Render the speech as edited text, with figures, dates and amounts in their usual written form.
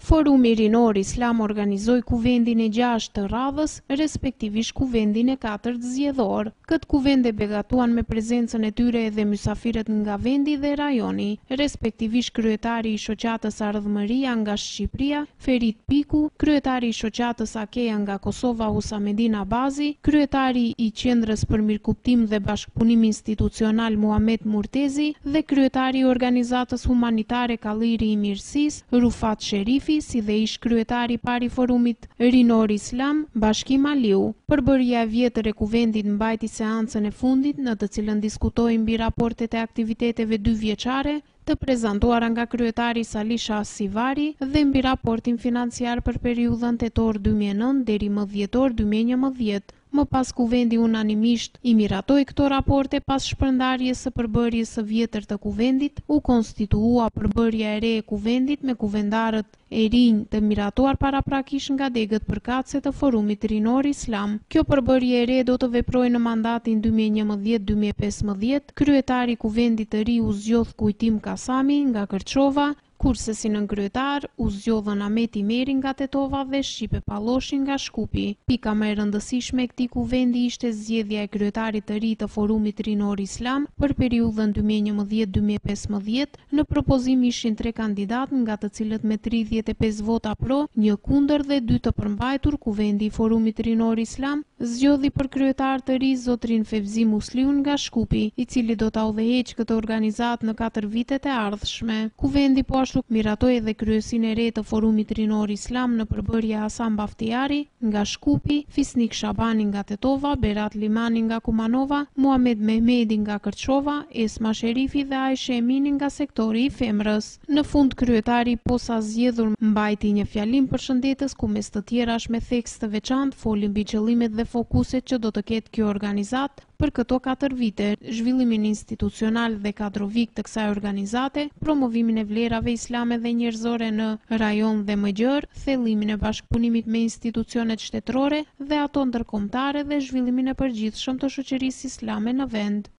Forumi Rinor Islam organizoi kuvendin e 6 të radhës, respektivisht kuvendin e 4 zgjedhor. Këtë kuvende begatuan me prezencën e tyre edhe mysafirët nga vendi dhe rajoni, respektivisht kryetari i shoqatës Ardhmëria nga Shqipëria, Ferit Piku, kryetari i shoqatës Akeja nga Kosova Husamedin Abazi, kryetari i Qendrës për Mirëkuptim dhe Bashkëpunim Institucional Muhamet Murtezi dhe kryetari i organizatës humanitare Kalliri i Mirësisë Rufat Sherifi, si dhe ish kryetari pari forumit Rinor Islam, Bashkim Aliu. Përbërja e vjetër e kuvendit mbajti seancën e fundit, në të cilën diskutoi mbi raportet e aktiviteteve 2 vjeçare, të prezantuara nga kryetari Salisha Sivari dhe mbi raportin financiar për periudhën tetor 2009 deri më dhjetor 2011. Më pas kuvendi unanimisht i miratoi këto raporte pas shpërndarjes së përbërjes së vjetër të kuvendit, u konstitua përbërja e re e kuvendit me kuvendarët e rinj të miratuar paraprakisht nga degët përkatëse të forumit Rinor Islam. Kjo përbërje e re do të veprojë në mandatin 2011-2015, kryetari i kuvendit të ri u zgjodh Kujtim Kasami nga Kërçova, kurse si nënkryetar u zgjodhën Ahmeti Meri nga Tetova dhe Shqipe Palloshi nga Shkupi. Pika më e rëndësishme e këtij kuvendi ishte zgjedhja e kryetarit të ri të forumit Rinor Islam për periudhën 2011-2015. Në propozim ishin 3 kandidatë, nga të cilët me 35 vota pro, 1 kundër dhe 2 të përmbajtur, kuvendi i forumit Rinor Islam zgjodhi për kryetar të ri zotrin Fevzi Musliun nga Shkupi, i cili do ta udhëheqë këtë organizatë në 4 vitet e ardhshme. Kuvendi po ashtu miratoi edhe kryesinë e re të forumit Rinor Islam në përbërje Hasan Baftiari nga Shkupi, Fisnik Shabani nga Tetova, Berat Limani nga Kumanova, Muhamet Mehmedi nga Kërçova, Esma Sherifi dhe Aisha Emini nga sektori i Femrës. Në fund kryetari posa zgjedhur mbajti një fjalim përshëndetës ku mes të tjerash me theks të veçantë foli mbi qëllimet dhe fokuset që do të ketë kjo organizatë për këto 4 vite, zhvillimin institucional dhe kadrovik të kësaj organizate, promovimin e vlerave islame dhe njerëzore në rajon dhe më gjerë, thellimin e bashkëpunimit me institucionet shtetërore dhe ato ndërkombëtare dhe zhvillimin e përgjithshëm të shoqërisë islame në vend.